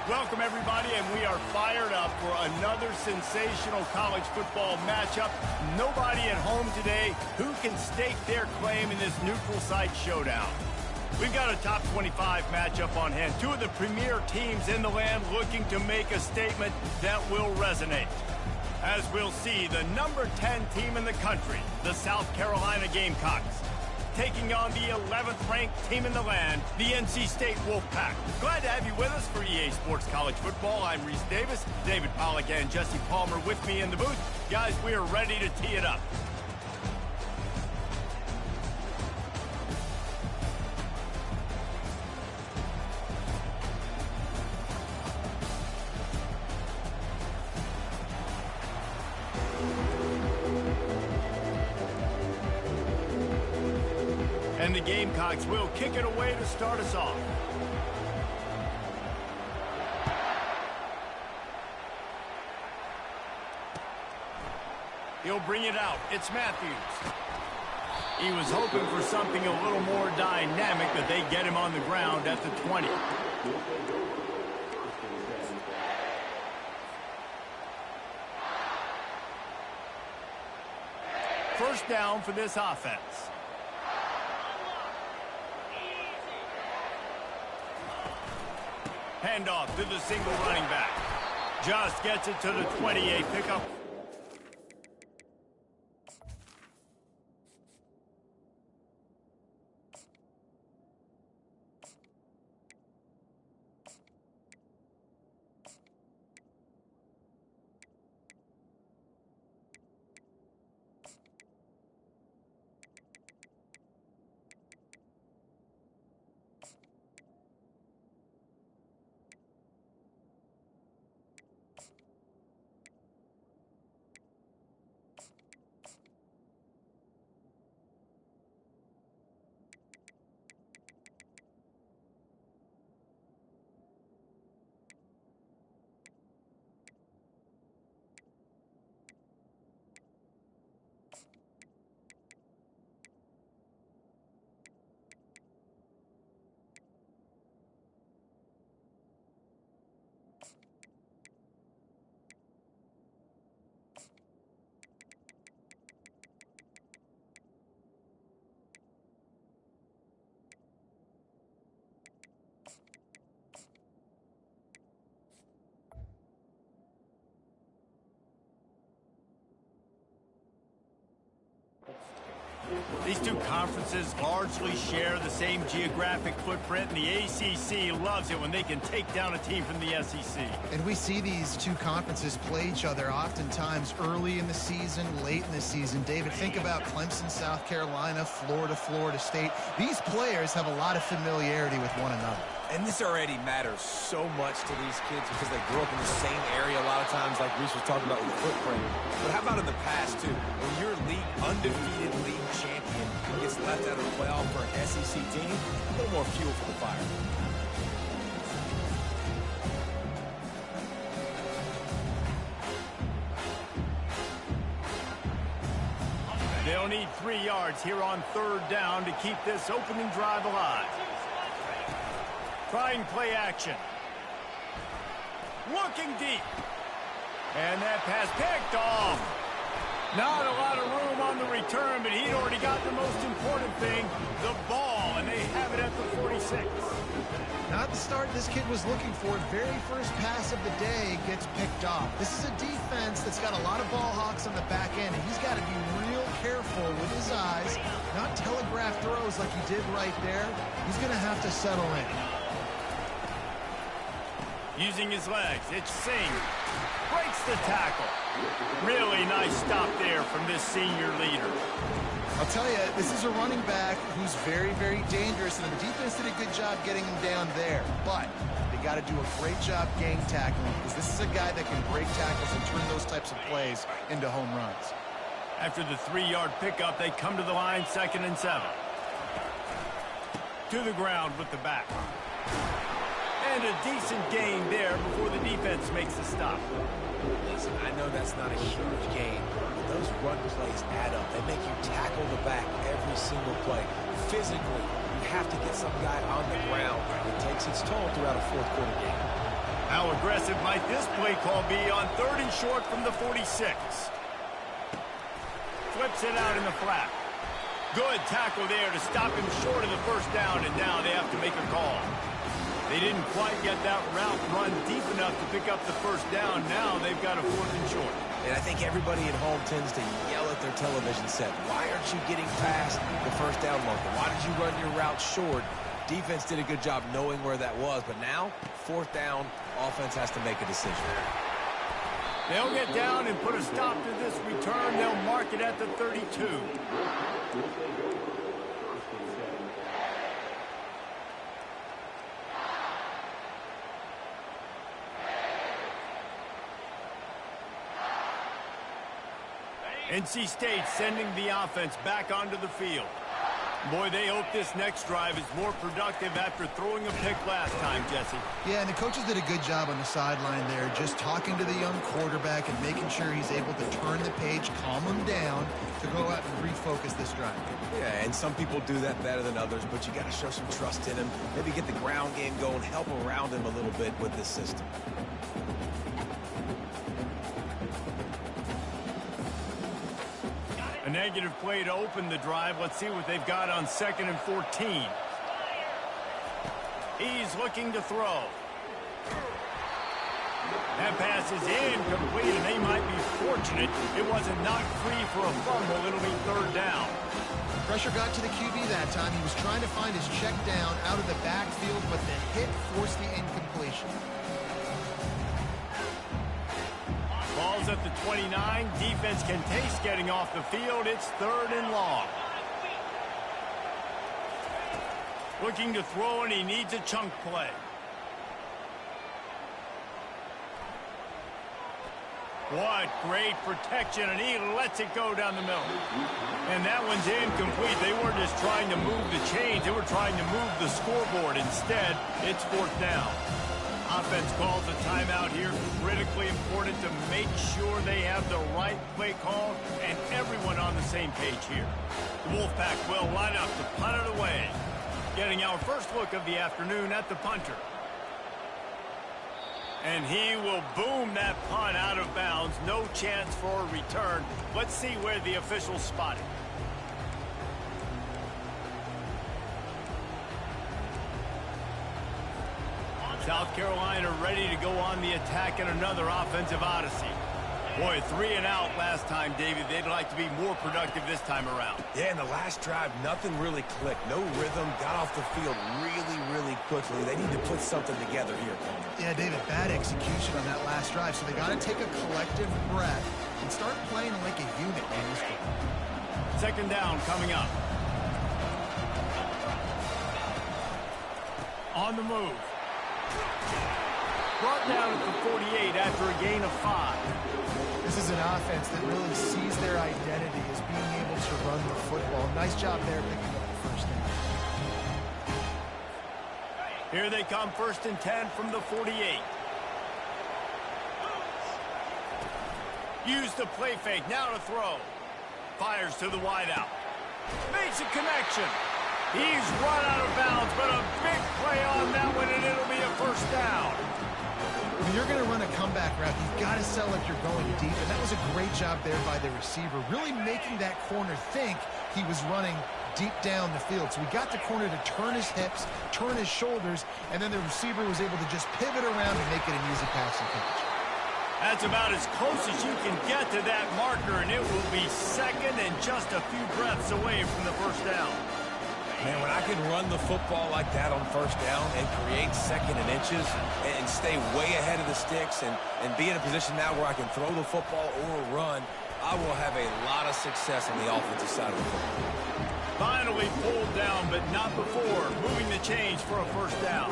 Welcome, everybody, and we are fired up for another sensational college football matchup. Nobody at home today who can stake their claim in this neutral site showdown. We've got a top 25 matchup on hand. Two of the premier teams in the land looking to make a statement that will resonate. As we'll see, the number 10 team in the country, the South Carolina Gamecocks, taking on the 11th ranked team in the land, the NC State Wolfpack. Glad to have you with us for EA Sports College Football. I'm Reese Davis, David Pollack and Jesse Palmer with me in the booth. Guys, we are ready to tee it up. And the Gamecocks will kick it away to start us off. He'll bring it out. It's Matthews. He was hoping for something a little more dynamic, but they get him on the ground at the 20. First down for this offense. Handoff to the single running back. Just gets it to the 28 pickup. These two conferences largely share the same geographic footprint, and the ACC loves it when they can take down a team from the SEC. And we see these two conferences play each other oftentimes early in the season, late in the season. David, think about Clemson, South Carolina, Florida, Florida State. These players have a lot of familiarity with one another. And this already matters so much to these kids because they grew up in the same area a lot of times, like Reese was talking about with the footprint. But how about in the past, too? When your undefeated league champion gets left out of the playoff for an SEC team, a little more fuel for the fire. They'll need 3 yards here on third down to keep this opening drive alive. Trying play action. Looking deep. And that pass picked off. Not a lot of room on the return, but he'd already got the most important thing, the ball, and they have it at the 46. Not the start this kid was looking for. Very first pass of the day gets picked off. This is a defense that's got a lot of ball hawks on the back end, and he's got to be real careful with his eyes, not telegraph throws like he did right there. He's going to have to settle in. Using his legs, it's Singh. Breaks the tackle. Really nice stop there from this senior leader. I'll tell you, this is a running back who's very, very dangerous, and the defense did a good job getting him down there. But they got to do a great job gang tackling, because this is a guy that can break tackles and turn those types of plays into home runs. After the 3-yard pickup, they come to the line, 2nd and 7. To the ground with the back. And a decent gain there before the defense makes the stop. Listen, I know that's not a huge gain, but those run plays add up. They make you tackle the back every single play. Physically, you have to get some guy on the ground. It takes its toll throughout a fourth quarter game. How aggressive might this play call be on 3rd and short from the 46? Flips it out in the flat. Good tackle there to stop him short of the first down, and now they have to make a call. They didn't quite get that route run deep enough to pick up the first down. Now they've got a 4th and short. And I think everybody at home tends to yell at their television set, why aren't you getting past the first down marker? Why did you run your route short? Defense did a good job knowing where that was, but now, 4th down, offense has to make a decision. They'll get down and put a stop to this return. They'll mark it at the 32. NC State sending the offense back onto the field. Boy, they hope this next drive is more productive after throwing a pick last time, Jesse. Yeah, and the coaches did a good job on the sideline there, just talking to the young quarterback and making sure he's able to turn the page, calm him down to go out and refocus this drive. Yeah, and some people do that better than others, but you got to show some trust in him. Maybe get the ground game going, help around him a little bit with this system. A negative play to open the drive. Let's see what they've got on 2nd and 14. He's looking to throw. That pass is incomplete, and they might be fortunate it wasn't knocked free for a fumble. It'll be 3rd down. Pressure got to the QB that time. He was trying to find his check down out of the backfield, but the hit forced the incompletion. Ball's at the 29. Defense can taste getting off the field. It's 3rd and long. Looking to throw, and he needs a chunk play. What great protection, and he lets it go down the middle. And that one's incomplete. They weren't just trying to move the chains. They were trying to move the scoreboard. Instead, it's 4th down. Offense calls a timeout here. Critically important to make sure they have the right play call and everyone on the same page here. The Wolfpack will line up to punt it away. Getting our first look of the afternoon at the punter. And he will boom that punt out of bounds. No chance for a return. Let's see where the officials spot it. South Carolina ready to go on the attack in another offensive odyssey. Boy, 3 and out last time, David. They'd like to be more productive this time around. Yeah, in the last drive, nothing really clicked. No rhythm, got off the field really quickly. They need to put something together here, Coleman. Yeah, David, bad execution on that last drive, so they got to take a collective breath and start playing like a unit in this game. 2nd down coming up. On the move. Brought down at the 48 after a gain of 5. This is an offense that really sees their identity as being able to run the football. Nice job there picking up the first down. Here they come, 1st and 10 from the 48. Use the play fake, now to throw. Fires to the wideout. Makes a connection. He's run out of bounds, but a big play on that one, and it'll be a 1st down. When you're going to run a comeback route, you've got to sell like you're going deep, and that was a great job there by the receiver, really making that corner think he was running deep down the field. So we got the corner to turn his hips, turn his shoulders, and then the receiver was able to just pivot around and make it an easy passing catch. That's about as close as you can get to that marker, and it will be 2nd and just a few breaths away from the 1st down. Man, when I can run the football like that on 1st down and create 2nd and inches and stay way ahead of the sticks and be in a position now where I can throw the football or run, I will have a lot of success on the offensive side of the football. Finally pulled down, but not before moving the chains for a 1st down.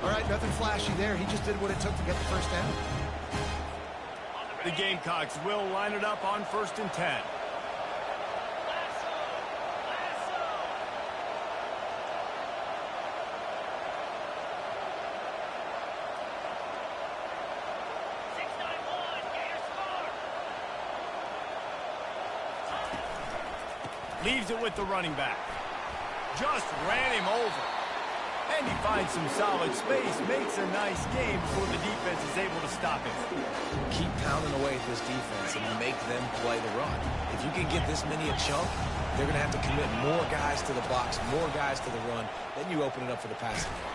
All right, nothing flashy there. He just did what it took to get the 1st down. The Gamecocks will line it up on 1st and 10. Leaves it with the running back. Just ran him over. And he finds some solid space, makes a nice game before the defense is able to stop him. Keep pounding away at this defense and make them play the run. If you can get this many a chunk, they're going to have to commit more guys to the box, more guys to the run. Then you open it up for the passing game.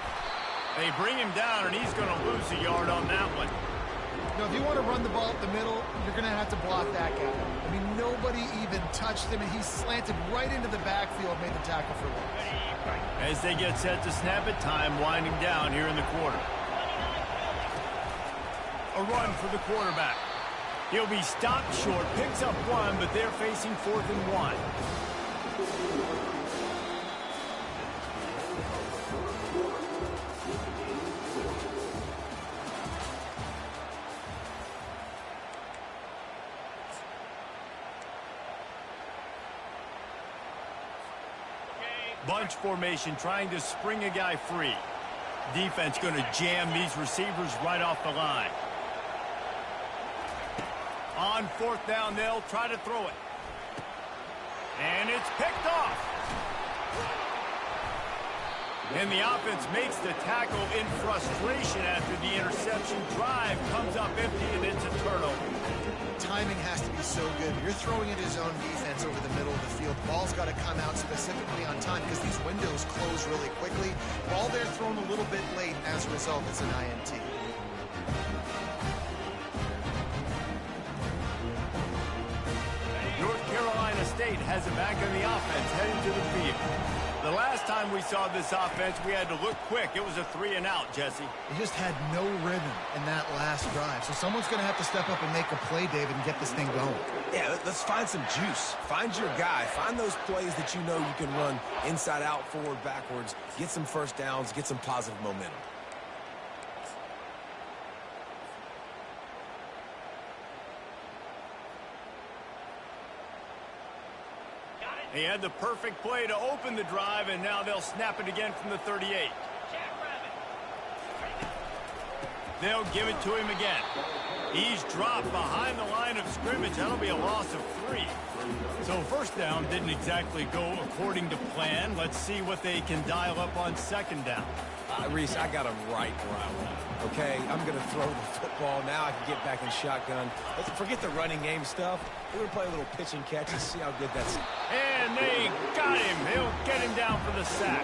They bring him down, and he's going to lose a yard on that one. You know, if you want to run the ball up the middle, you're going to have to block that guy. I mean, nobody even touched him, and he slanted right into the backfield, made the tackle for loss. As they get set to snap it, time winding down here in the quarter. A run for the quarterback. He'll be stopped short, picks up one, but they're facing 4th and 1. Bunch formation, trying to spring a guy free. Defense going to jam these receivers right off the line. On 4th down, they'll try to throw it. And it's picked off. And the offense makes the tackle in frustration after the interception. Drive comes up empty, and it's a turnover. Timing has to be so good. You're throwing it his own defense over the middle of the field. Ball's got to come out specifically on time because these windows close really quickly. Ball there thrown a little bit late. As a result, it's an INT. North Carolina State has it back on the offense, heading to the field. The last time we saw this offense, we had to look quick. It was a 3-and-out, Jesse. They just had no rhythm in that last drive. So someone's going to have to step up and make a play, David, and get this thing going. Yeah, let's find some juice. Find your guy. Find those plays that you know you can run inside out, forward, backwards. Get some first downs. Get some positive momentum. He had the perfect play to open the drive, and now they'll snap it again from the 38. They'll give it to him again. He's dropped behind the line of scrimmage. That'll be a loss of 3. So 1st down didn't exactly go according to plan. Let's see what they can dial up on 2nd down. Reese, I got him right where I want him. Okay, I'm going to throw the football. Now I can get back in shotgun. Let's forget the running game stuff. We're going to play a little pitch and catch and see how good that's. And they got him. He'll get him down for the sack.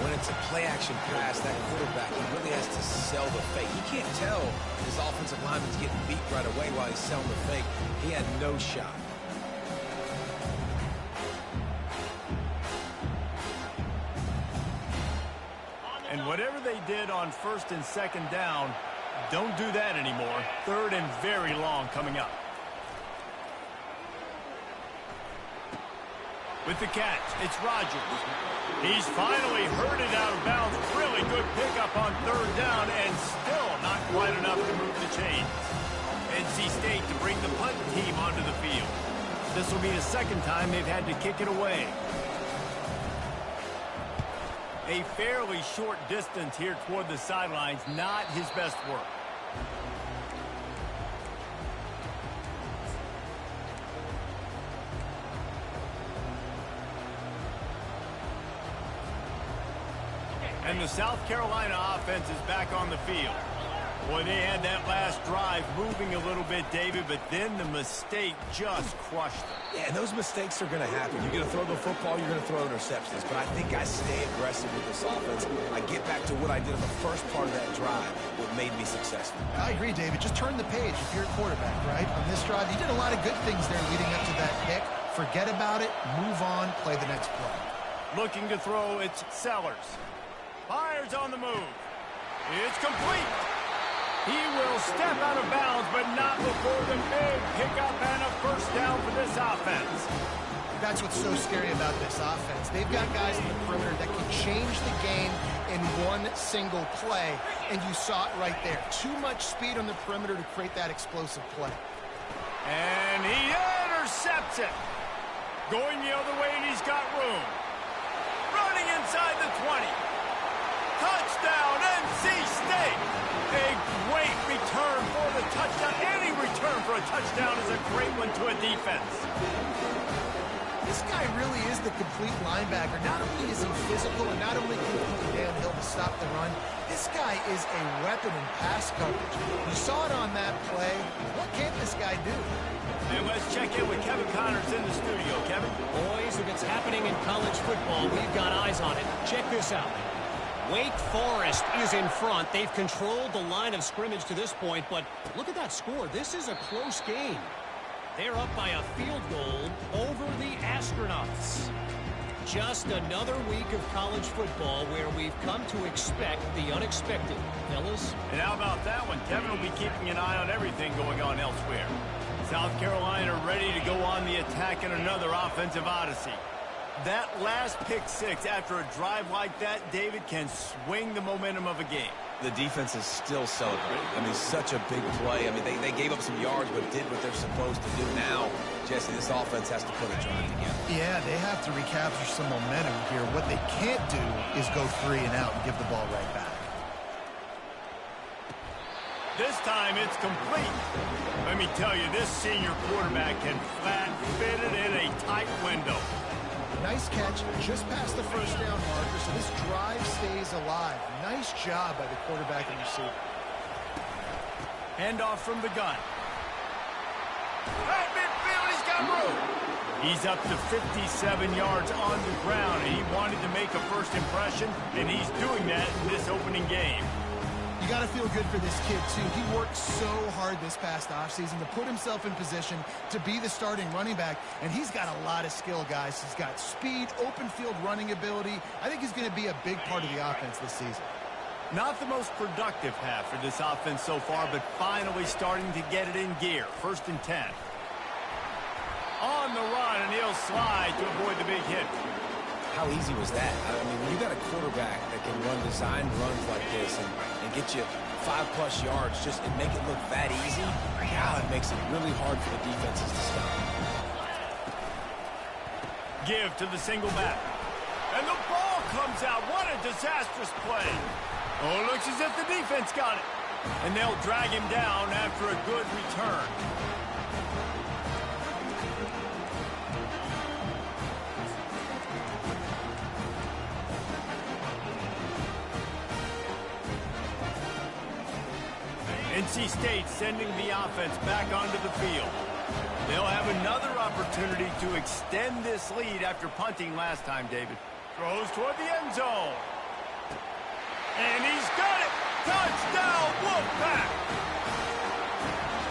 When it's a play-action pass, that quarterback, he really has to sell the fake. He can't tell his offensive lineman's getting beat right away while he's selling the fake. He had no shot. And whatever they did on 1st and 2nd down, don't do that anymore. 3rd and very long coming up. With the catch, it's Rodgers. He's finally herded out of bounds. Really good pickup on 3rd down, and still not quite enough to move the chains. NC State to bring the punt team onto the field. This will be the 2nd time they've had to kick it away. A fairly short distance here toward the sidelines, not his best work. And the South Carolina offense is back on the field. Boy, they had that last drive moving a little bit, David, but then the mistake just crushed them. Yeah, and those mistakes are going to happen. You're going to throw the football, you're going to throw interceptions. But I think I stay aggressive with this offense. I get back to what I did in the first part of that drive, what made me successful. I agree, David. Just turn the page if you're a quarterback, right? On this drive, you did a lot of good things there leading up to that pick. Forget about it, move on, play the next play. Looking to throw, it's Sellers. Fires on the move. It's complete. He will step out of bounds, but not before the big pickup and a 1st down for this offense. That's what's so scary about this offense. They've got guys in the perimeter that can change the game in one single play, and you saw it right there. Too much speed on the perimeter to create that explosive play. And he intercepts it. Going the other way, and he's got room. Running inside the 20. Touchdown, NC State. A great return for the touchdown. Any return for a touchdown is a great one to a defense. This guy really is the complete linebacker. Not only is he physical and not only can he go downhill to stop the run, this guy is a weapon in pass coverage. You saw it on that play. What can this guy do? And let's check in with Kevin Connors in the studio. Kevin? Boys, if it's happening in college football, we've got eyes on it. Check this out. Wake Forest is in front. They've controlled the line of scrimmage to this point, but look at that score. This is a close game. They're up by a field goal over the Astronauts. Just another week of college football where we've come to expect the unexpected. Fellas? And how about that one? Kevin will be keeping an eye on everything going on elsewhere. South Carolina ready to go on the attack in another offensive odyssey. That last pick six after a drive like that, David, can swing the momentum of a game. The defense is still celebrating. I mean, such a big play. I mean, they gave up some yards, but did what they're supposed to do. Now, Jesse, this offense has to put a drive together. Yeah, they have to recapture some momentum here. What they can't do is go 3 and out and give the ball right back. This time it's complete. Let me tell you, this senior quarterback can flat fit it in a tight window. Nice catch, just past the first down marker, so this drive stays alive. Nice job by the quarterback and receiver. Handoff from the gun. Right midfield, he's got room. He's up to 57 yards on the ground, and he wanted to make a first impression, and he's doing that in this opening game. You got to feel good for this kid, too. He worked so hard this past offseason to put himself in position to be the starting running back, and he's got a lot of skill, guys. He's got speed, open field running ability. I think he's going to be a big part of the offense this season. Not the most productive half for this offense so far, but finally starting to get it in gear. 1st and 10. On the run, and he'll slide to avoid the big hit. How easy was that? I mean, when you got a quarterback that can run designed runs like this and get you 5+ yards just and make it look that easy, God, it makes it really hard for the defenses to stop. Give to the single back. And the ball comes out. What a disastrous play. Oh, it looks as if the defense got it. And they'll drag him down after a good return. NC State sending the offense back onto the field. They'll have another opportunity to extend this lead after punting last time, David. Throws toward the end zone. And he's got it! Touchdown, Wolfpack!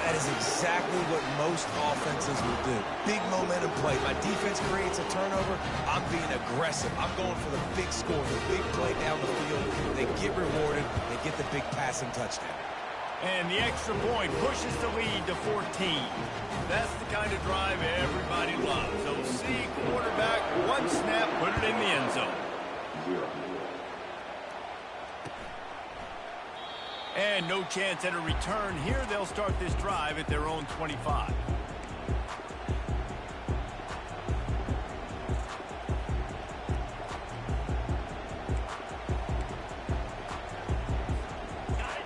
That is exactly what most offenses will do. Big momentum play. My defense creates a turnover. I'm being aggressive. I'm going for the big score, the big play down the field. They get rewarded. They get the big passing touchdown. And the extra point pushes the lead to 14. That's the kind of drive everybody loves. OC quarterback, one snap, put it in the end zone. And no chance at a return here. They'll start this drive at their own 25.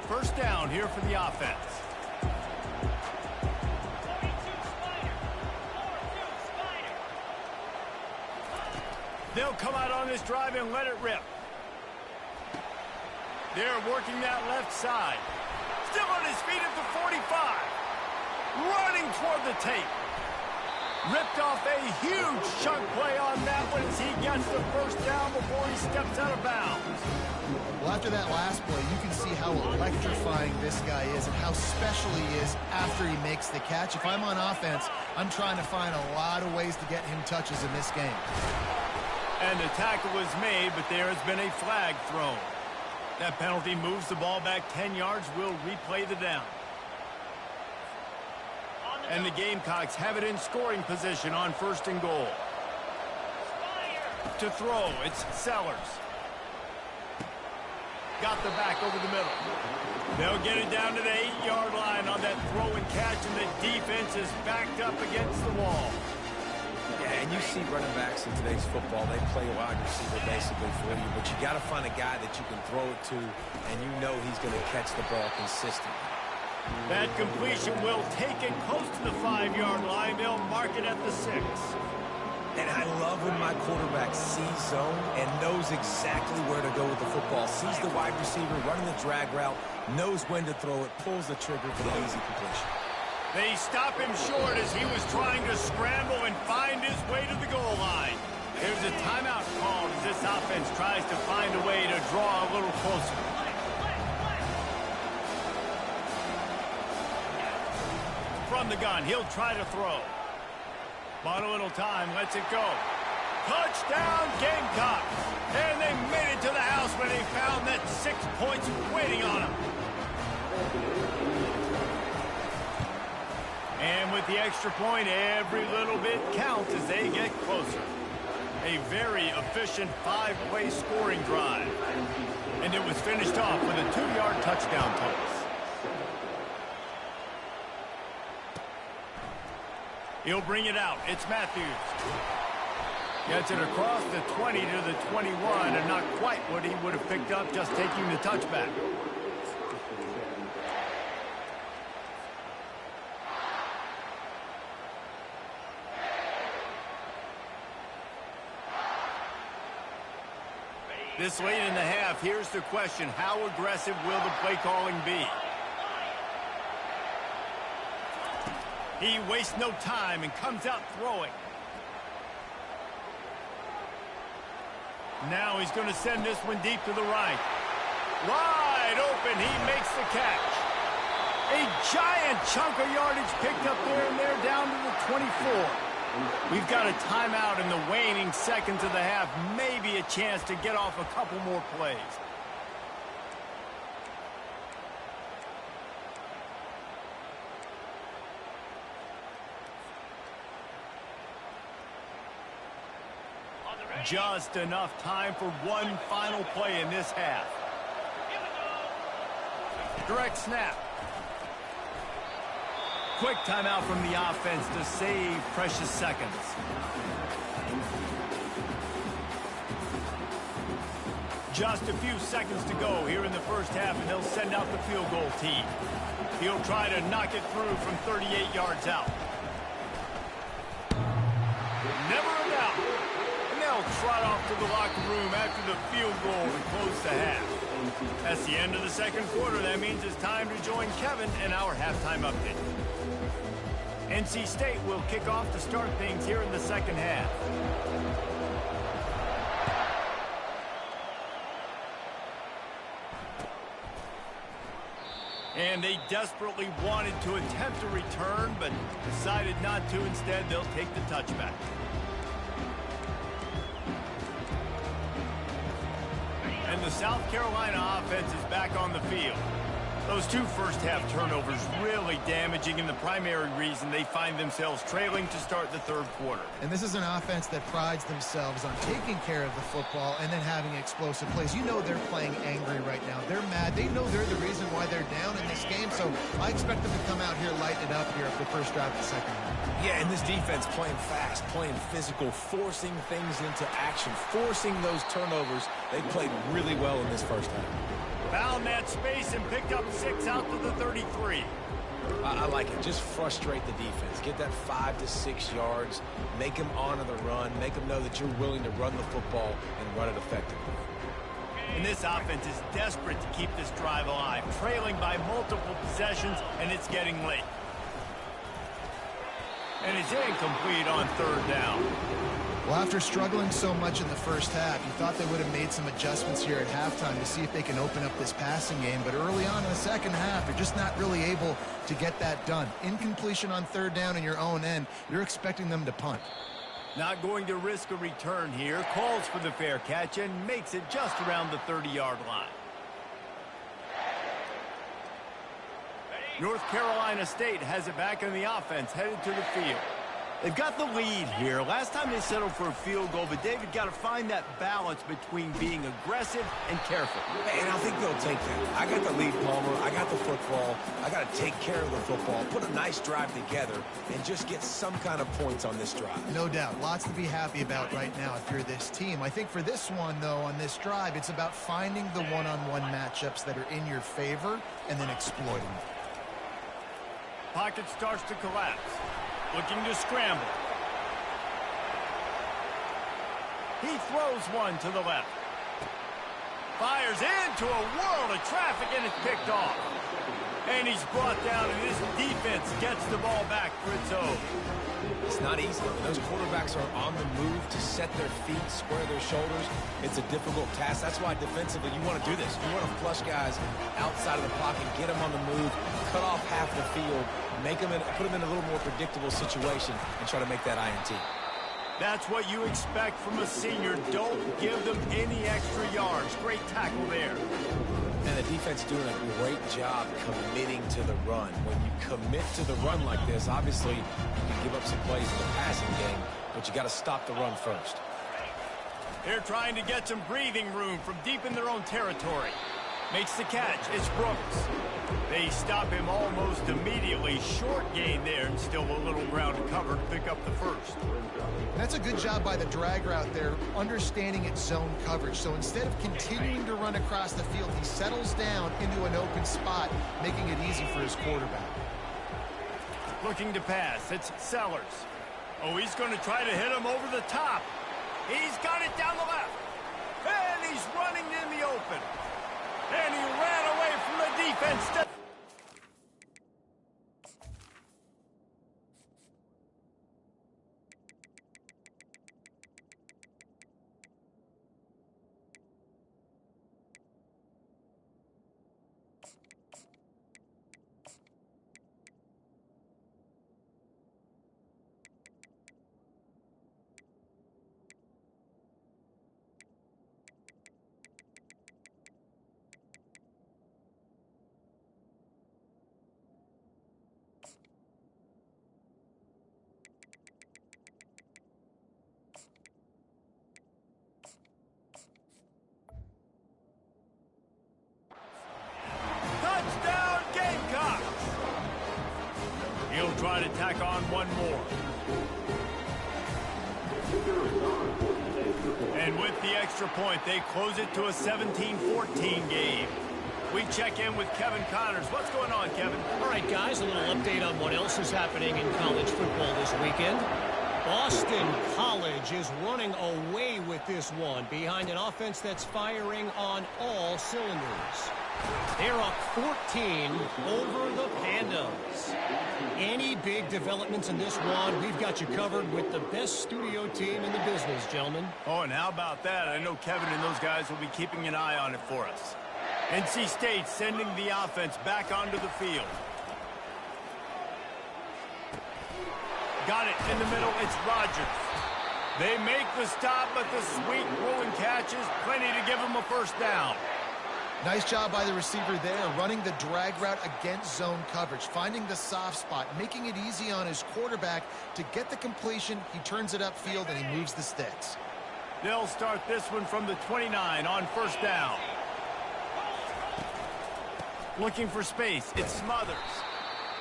First down here for the offense. They'll come out on this drive and let it rip. They're working that left side. Still on his feet at the 45. Running toward the tape. Ripped off a huge chunk play on that one as he gets the first down before he steps out of bounds. Well, after that last play, you can see how electrifying this guy is and how special he is after he makes the catch. If I'm on offense, I'm trying to find a lot of ways to get him touches in this game. And the tackle was made, but there has been a flag thrown. That penalty moves the ball back 10 yards. We'll replay the down. And the Gamecocks have it in scoring position on 1st and goal. To throw, it's Sellers. Got the back over the middle. They'll get it down to the 8-yard line on that throw and catch, and the defense is backed up against the wall. Yeah, and you see running backs in today's football, they play wide receiver basically for you, but you got to find a guy that you can throw it to, and you know he's going to catch the ball consistently. That completion will take it close to the 5-yard line. They'll mark it at the 6. And I love when my quarterback sees zone and knows exactly where to go with the football. Sees the wide receiver running the drag route, knows when to throw it, pulls the trigger for the easy completion. They stop him short as he was trying to scramble and find his way to the goal line. There's a timeout called as this offense tries to find a way to draw a little closer. From the gun, he'll try to throw. Bought a little time, lets it go. Touchdown, Gamecocks! And they made it to the house when they found that 6 points waiting on them. And with the extra point, every little bit counts as they get closer. A very efficient 5-play scoring drive. And it was finished off with a 2-yard touchdown toss. He'll bring it out. It's Matthews. Gets it across the 20 to the 21, and not quite what he would have picked up just taking the touchback. This late in the half, here's the question. How aggressive will the play calling be? He wastes no time and comes out throwing. Now he's going to send this one deep to the right. Wide open, he makes the catch. A giant chunk of yardage picked up there, and they're down to the 24. We've got a timeout in the waning seconds of the half. Maybe a chance to get off a couple more plays. Just enough time for one final play in this half. Direct snap. Quick timeout from the offense to save precious seconds. Just a few seconds to go here in the first half, and they'll send out the field goal team. He'll try to knock it through from 38 yards out. Never a doubt. And they'll trot off to the locker room after the field goal to close the half. That's the end of the second quarter. That means it's time to join Kevin in our halftime update. NC State will kick off to start things here in the second half. And they desperately wanted to attempt a return, but decided not to. Instead, they'll take the touchback. And the South Carolina offense is back on the field. Those two first-half turnovers really damaging, and the primary reason they find themselves trailing to start the third quarter. And this is an offense that prides themselves on taking care of the football and then having explosive plays. You know they're playing angry right now. They're mad. They know they're the reason why they're down in this game, so I expect them to come out here, lighten it up here for the first drive of the second half. Yeah, and this defense playing fast, playing physical, forcing things into action, forcing those turnovers. They played really well in this first half. Found that space and picked up 6 out to the 33. I like it. Just frustrate the defense. Get that 5 to 6 yards. Make them honor the run. Make them know that you're willing to run the football and run it effectively. And this offense is desperate to keep this drive alive, trailing by multiple possessions, and it's getting late. And it's incomplete on third down. Well, after struggling so much in the first half, you thought they would have made some adjustments here at halftime to see if they can open up this passing game. But early on in the second half, they're just not really able to get that done. Incompletion on third down in your own end, you're expecting them to punt. Not going to risk a return here. Calls for the fair catch and makes it just around the 30-yard line. North Carolina State has it back in the offense, headed to the field. They've got the lead here. Last time they settled for a field goal, but David got to find that balance between being aggressive and careful. And I think they'll take that. I got the lead, Palmer. I got the football. I got to take care of the football, put a nice drive together, and just get some kind of points on this drive. No doubt. Lots to be happy about right now if you're this team. I think for this one, though, on this drive, it's about finding the one-on-one matchups that are in your favor and then exploiting them. Pocket starts to collapse. Looking to scramble. He throws one to the left. Fires into a world of traffic, and it's picked off. And he's brought down, and his defense gets the ball back for its own. It's not easy. When those quarterbacks are on the move to set their feet, square their shoulders, it's a difficult task. That's why defensively you want to do this. You want to flush guys outside of the pocket, get them on the move, cut off half the field, put them in a little more predictable situation, and try to make that INT. That's what you expect from a senior. Don't give them any extra yards. Great tackle there. And the defense doing a great job committing to the run. When you commit to the run like this, obviously you can give up some plays in the passing game, but you got to stop the run first. They're trying to get some breathing room from deep in their own territory. Makes the catch. It's Brooks. They stop him almost immediately. Short gain there, and still a little ground to cover to pick up the first. That's a good job by the drag route there, understanding its zone coverage. So instead of continuing to run across the field, he settles down into an open spot, making it easy for his quarterback. Looking to pass. It's Sellers. Oh, he's going to try to hit him over the top. He's got it down the left. And he's running in the open. And he ran away from the defense. Touchdown, Gamecocks! He'll try to tack on one more. And with the extra point, they close it to a 17-14 game. We check in with Kevin Connors. What's going on, Kevin? All right, guys, a little update on what else is happening in college football this weekend. Boston College is running away with this one behind an offense that's firing on all cylinders. They're up 14 over the Pandas. Any big developments in this one, we've got you covered with the best studio team in the business, gentlemen. Oh, and how about that? I know Kevin and those guys will be keeping an eye on it for us. NC State sending the offense back onto the field. Got it in the middle. It's Rogers. They make the stop, but the sweet rolling catch is plenty to give them a first down. Nice job by the receiver there, running the drag route against zone coverage, finding the soft spot, making it easy on his quarterback to get the completion. He turns it upfield, and he moves the sticks. They'll start this one from the 29 on first down. Looking for space. It's Smothers.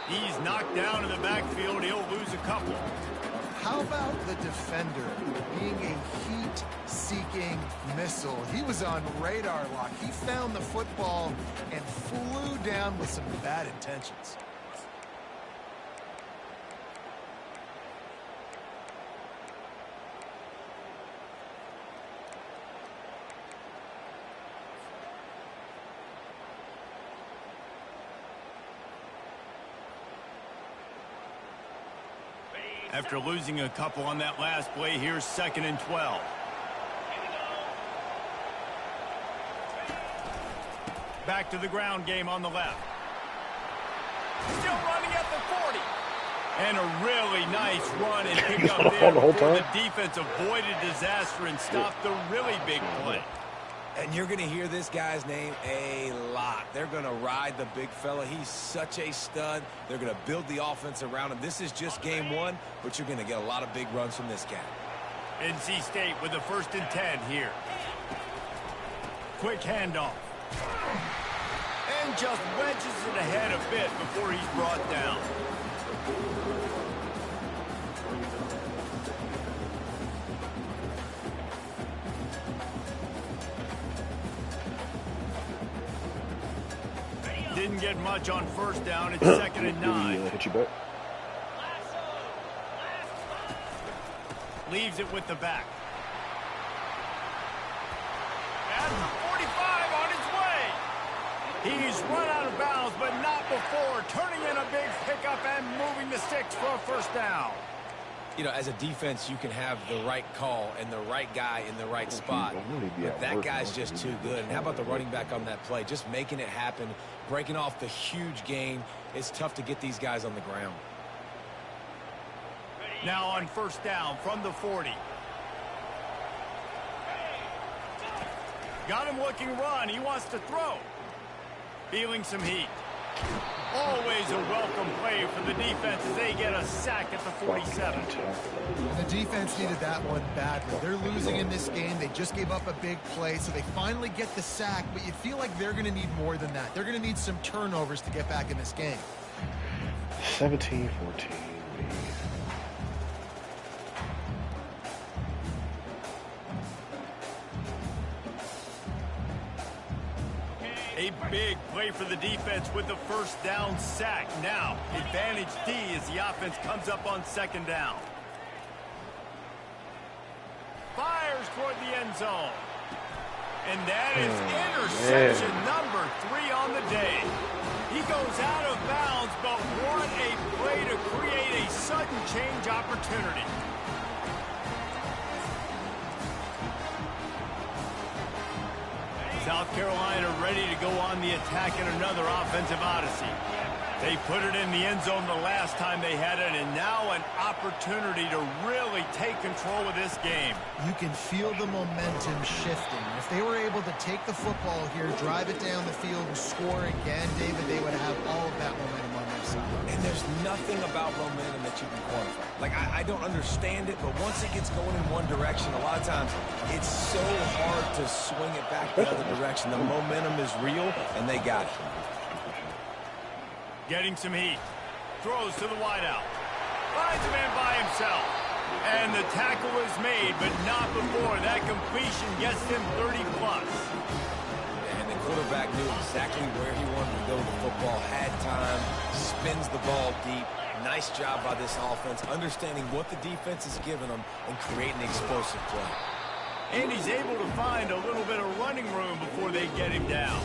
He's knocked down in the backfield. He'll lose a couple. How about the defender being a heat-seeking missile? He was on radar lock. He found the football and flew down with some bad intentions. After losing a couple on that last play, here's 2nd and 12. Back to the ground game on the left. Still running at the 40. And a really nice run and pick up there before the defense avoided disaster and stopped the really big play. And you're going to hear this guy's name a lot. They're going to ride the big fella. He's such a stud. They're going to build the offense around him. This is just game one, but you're going to get a lot of big runs from this guy. NC State with a 1st and 10 here. Quick handoff. And just wedges it ahead a bit before he's brought down. Didn't get much on first down. It's 2nd and 9. Hit you back. Leaves it with the back. He's run out of bounds, but not before. Turning in a big pickup and moving the sticks for a first down. You know, as a defense, you can have the right call and the right guy in the right spot. But that guy's just too good. And how about the running back on that play? Just making it happen, breaking off the huge gain. It's tough to get these guys on the ground. Now on first down from the 40. Got him looking run. He wants to throw. Feeling some heat. Always a welcome play for the defense as they get a sack at the 47. The defense needed that one badly. They're losing in this game. They just gave up a big play, so they finally get the sack, but you feel like they're going to need more than that. They're going to need some turnovers to get back in this game. 17-14. A big play for the defense with the first down sack. Now, advantage D as the offense comes up on second down. Fires toward the end zone. And that is interception number 3 on the day. He goes out of bounds, but what a play to create a sudden change opportunity. South Carolina ready to go on the attack in another offensive odyssey. They put it in the end zone the last time they had it, and now an opportunity to really take control of this game. You can feel the momentum shifting. If they were able to take the football here, drive it down the field, and score again, David, they would have all of that momentum on their side. And there's nothing about momentum that you can quantify. Like, I don't understand it, but once it gets going in one direction, a lot of times it's so hard to swing it back the other direction. The momentum is real, and they got it. Getting some heat. Throws to the wideout. Finds a man by himself. And the tackle is made, but not before that completion gets him 30-plus. And the quarterback knew exactly where he wanted to go with the football, had time, spins the ball deep. Nice job by this offense, understanding what the defense is giving them and creating explosive play. And he's able to find a little bit of running room before they get him down.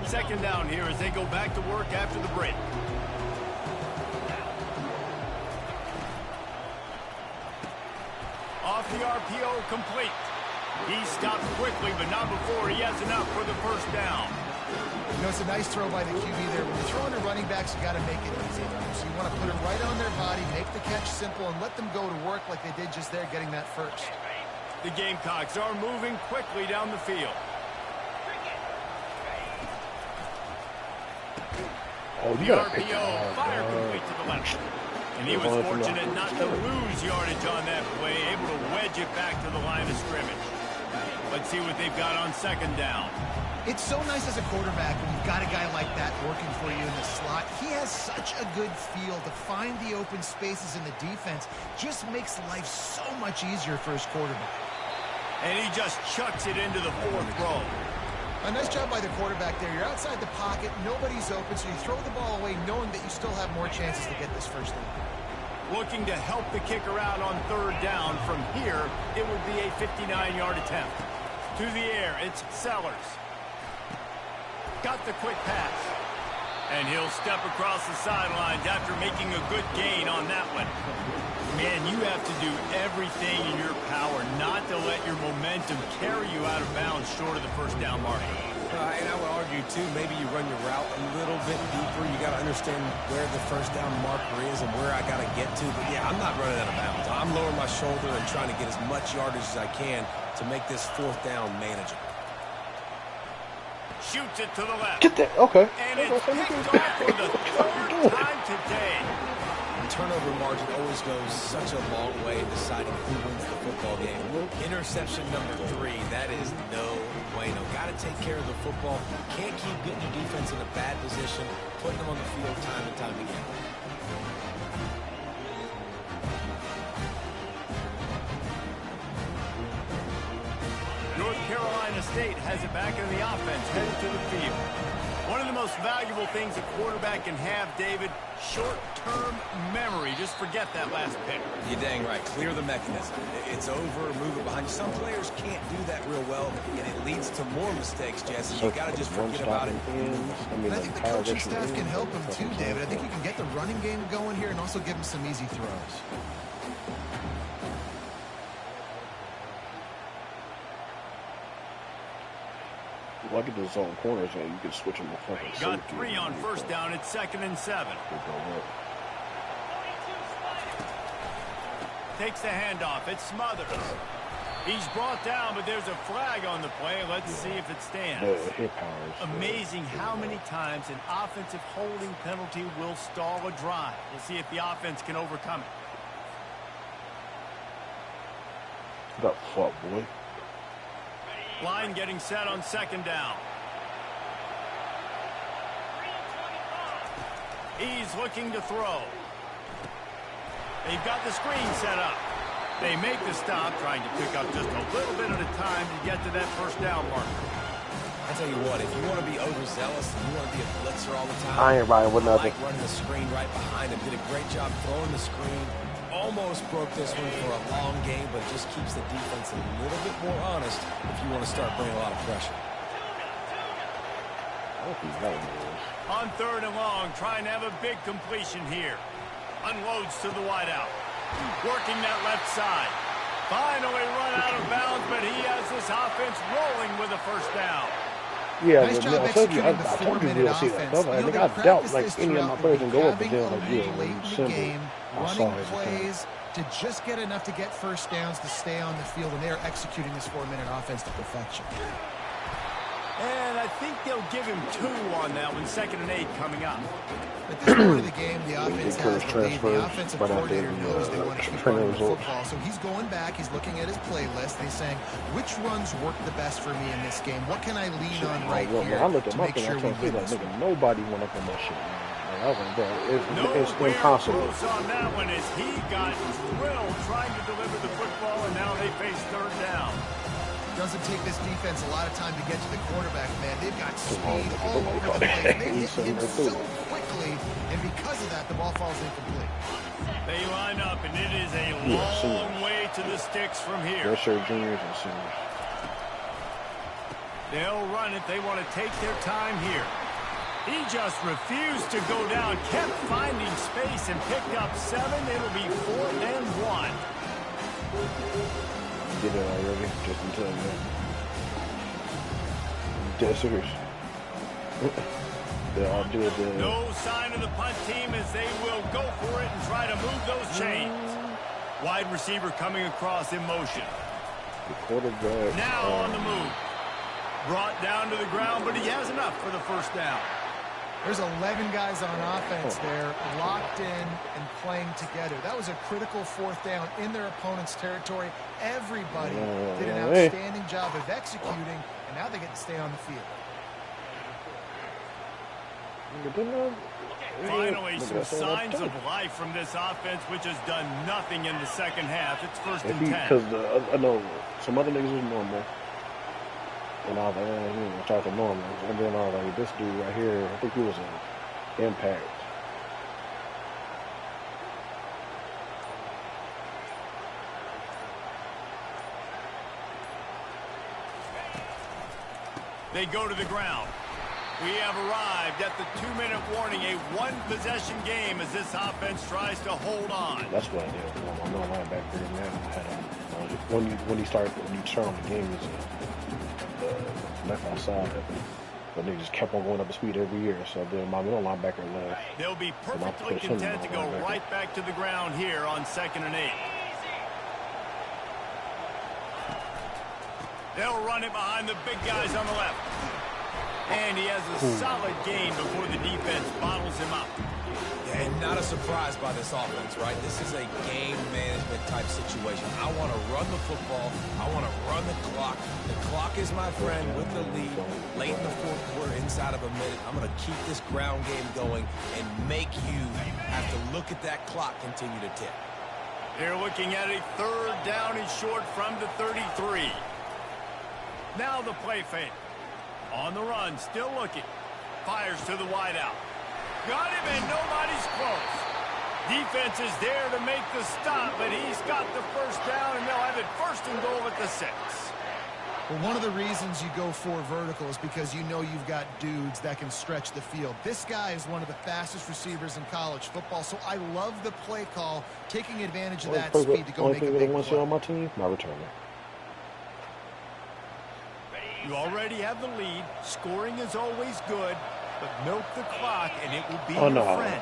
Second down here as they go back to work after the break. Off the RPO, complete. He stopped quickly, but not before he has enough for the first down. You know, it's a nice throw by the QB there. When you're throwing to running backs, you got to make it easy. So you want to put it right on their body, make the catch simple, and let them go to work like they did just there, getting that first. The Gamecocks are moving quickly down the field. Oh, The you gotta pick RPO, fire complete to the left. And he was fortunate not to lose yardage on that play, able to wedge it back to the line of scrimmage. Let's see what they've got on second down. It's so nice as a quarterback when you've got a guy like that working for you in the slot. He has such a good feel to find the open spaces in the defense. Just makes life so much easier for his quarterback. And he just chucks it into the fourth row. A nice job by the quarterback there. You're outside the pocket, nobody's open, so you throw the ball away knowing that you still have more chances to get this first down. Looking to help the kicker out on third down. From here, it would be a 59-yard attempt. To the air, it's Sellers. Got the quick pass. And he'll step across the sidelines after making a good gain on that one. Man, you have to do everything in your power not to let your momentum carry you out of bounds short of the first down mark. And I would argue, too, maybe you run your route a little bit deeper. You got to understand where the first down marker is and where I got to get to. But, yeah, I'm not running out of bounds. I'm lowering my shoulder and trying to get as much yardage as I can to make this fourth down manageable. Shoots it to the left. Get that. Okay. And it's picked off for the third time today. Turnover margin always goes such a long way in deciding who wins the football game. Interception number 3, that is no bueno. Got to take care of the football. Can't keep getting your defense in a bad position, putting them on the field time and time again. Louisiana State has it back in the offense, headed to the field. One of the most valuable things a quarterback can have, David, short-term memory. Just forget that last pick. You're dang right. Clear the mechanism. It's over, move it behind you. Some players can't do that real well, and it leads to more mistakes, Jesse. You got to just forget about it. And I think the coaching staff can help him too, David. I think you can get the running game going here and also give him some easy throws. Look at the zone corners, and you can switch them to fucking safety. Got 3 on first down. It's 2nd and 7. Takes the handoff. It's Smothers. He's brought down, but there's a flag on the play. Let's see if it stands. Amazing how many times an offensive holding penalty will stall a drive. We'll see if the offense can overcome it. Got fucked, boy. Line getting set on 2nd down. He's looking to throw. They've got the screen set up. They make the stop, trying to pick up just a little bit at a time to get to that first down marker. I tell you what, if you want to be overzealous and you want to be a blitzer all the time, I ain't riding with nothing. like running the screen right behind him. Did a great job throwing the screen. Almost broke this one for a long game, but just keeps the defense a little bit more honest if you want to start bringing a lot of pressure. On 3rd and long, trying to have a big completion here. Unloads to the wideout. Working that left side. Finally run out of bounds, but he has this offense rolling with a first down. Yeah, nice job executing the 4-minute offense. I doubt like any of my players can go up and down like late in the game, running plays to just get enough to get first downs to stay on the field, and they're executing this 4-minute offense to perfection. And I think they'll give him 2 on that one. 2nd and 8 coming up. At this point of the game, the offense has the lead. The offensive coordinator knows they want to keep running the football. So he's going back. He's looking at his playlist. And he's saying, which runs work the best for me in this game? What can I lean on right here I looked at to my make thing, sure we win this one? nobody went up on that shit, man. Like, I was like, bro, it's impossible. On that one as he got drilled trying to deliver the football, and now they face 3rd down. Doesn't take this defense a lot of time to get to the quarterback, man. They've got speed all over the place. They hit him so quickly, and because of that, the ball falls incomplete. They line up, and it is a long way to the sticks from here. Redshirt juniors and seniors. They'll run it. They want to take their time here. He just refused to go down, kept finding space, and picked up 7. It'll be 4th and 1. Did it already, just in time, man. Dead serious. They all do it. No sign of the punt team as they will go for it and try to move those chains. Wide receiver coming across in motion. The quarterback. Now on the move. Brought down to the ground, but he has enough for the first down. There's 11 guys on offense there, locked in and playing together. That was a critical 4th down in their opponent's territory. Everybody did an outstanding job of executing, and now they get to stay on the field. Finally, some signs of life from this offense, which has done nothing in the second half. It's 1st and 10. Because I know some other niggas was normal. And I was like, man, I tried to normal. And then I was like, this dude right here, I think he was an impact. They go to the ground. We have arrived at the 2-minute warning, a 1-possession game as this offense tries to hold on. That's what I did. I'm not linebacker now. When you turn on the game, it's left outside. But they just kept on going up the speed every year. So then my middle linebacker left. They'll be perfectly content to go right back to the ground here on 2nd and 8. They'll run it behind the big guys on the left. And he has a solid gain before the defense bottles him up. And not a surprise by this offense, right? This is a game management type situation. I want to run the football. I want to run the clock. The clock is my friend with the lead. Late in the 4th quarter, inside of a minute, I'm going to keep this ground game going and make you have to look at that clock continue to tick. They're looking at a 3rd down and short from the 33. Now the play fake. On the run, still looking. Fires to the wideout. Got him, and nobody's close. Defense is there to make the stop, but he's got the first down, and they'll have it first and goal at the 6. Well, one of the reasons you go for vertical is because you know you've got dudes that can stretch the field. This guy is one of the fastest receivers in college football, so I love the play call, taking advantage of that speed to go make a big play. On my team, my returner. You already have the lead. Scoring is always good, but milk the clock, and it will be your friend.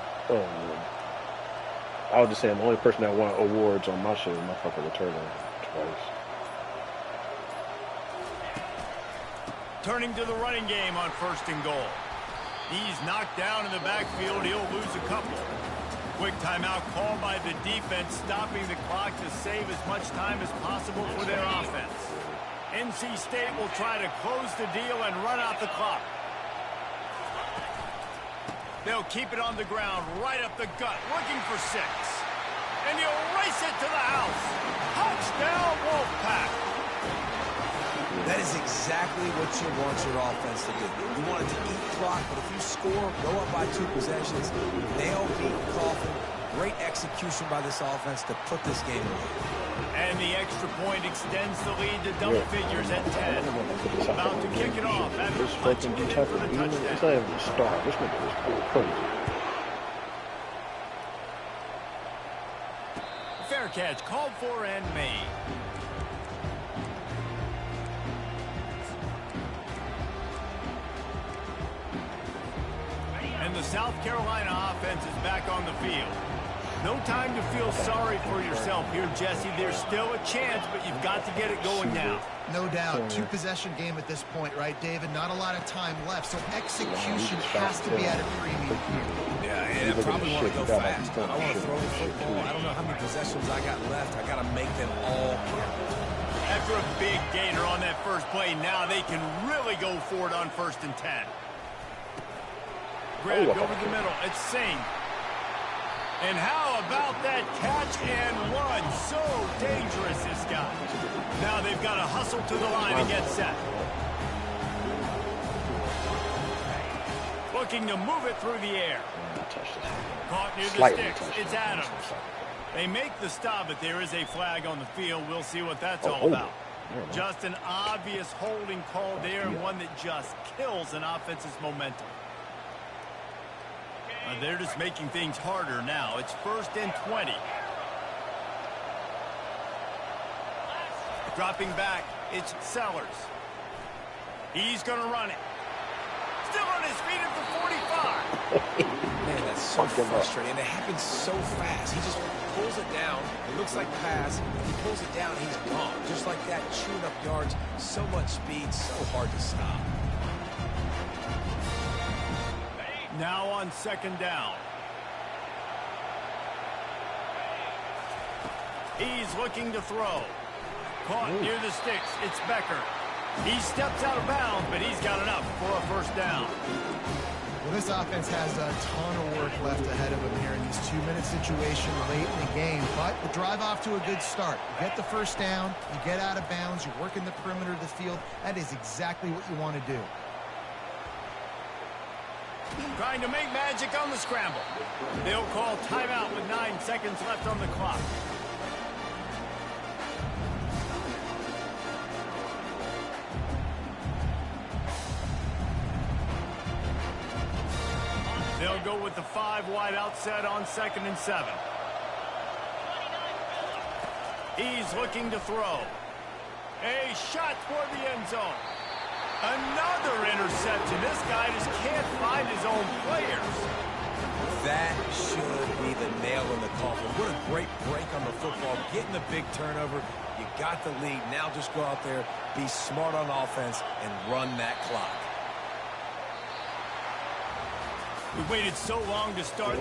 I was just saying, the only person that won awards on my show is my fucking returner twice. Turning to the running game on first and goal. He's knocked down in the backfield. He'll lose a couple. Quick timeout called by the defense, stopping the clock to save as much time as possible for their offense. NC State will try to close the deal and run out the clock. They'll keep it on the ground, right up the gut, looking for 6. And he'll race it to the house. Touchdown, Wolfpack. That is exactly what you want your offense to do. You want it to eat clock, but if you score, go up by 2 possessions, nail beat Coffin. Great execution by this offense to put this game away. And the extra point extends the lead to double figures at 10. About to kick it off. This fucking detective, it's not even a star. This nigga is crazy. Fair catch called for and made. And the South Carolina offense is back on the field. No time to feel sorry for yourself here, Jesse. There's still a chance, but you've got to get it going now. No doubt. 2-possession game at this point, right, David? Not a lot of time left, so execution has to be at a premium here. Yeah, I probably want to go fast. I want to throw the football. I don't know how many possessions I got left. I got to make them all count. After a big gainer on that first play, now they can really go for it on first and 10. Grabbed over the middle. It's Singh. And how about that catch and run? So dangerous, this guy. Now they've got to hustle to the line and get set. Looking to move it through the air. Caught near the sticks. It's Adams. They make the stop, but there is a flag on the field. We'll see what that's all about. Just an obvious holding call there, and one that just kills an offense's momentum. They're just making things harder now. It's first and 20. Dropping back, it's Sellers. He's going to run it. Still on his feet at the 45. Man, that's so frustrating. And it happens so fast. He just pulls it down. It looks like pass. He pulls it down, he's gone. Just like that, chewing up yards. So much speed, so hard to stop. Now on second down. He's looking to throw. Caught near the sticks. It's Becker. He steps out of bounds, but he's got enough for a first down. Well, this offense has a ton of work left ahead of them here in this 2-minute situation late in the game. But the drive off to a good start. You get the first down, you get out of bounds, you work in the perimeter of the field. That is exactly what you want to do. Trying to make magic on the scramble. They'll call timeout with 9 seconds left on the clock. They'll go with the 5 wide out set on second and 7. He's looking to throw. A shot toward the end zone. Another interception. This guy just can't find his own players. That should be the nail in the coffin. What a great break on the football. Getting the big turnover. You got the lead. Now just go out there, be smart on offense, and run that clock. We waited so long to start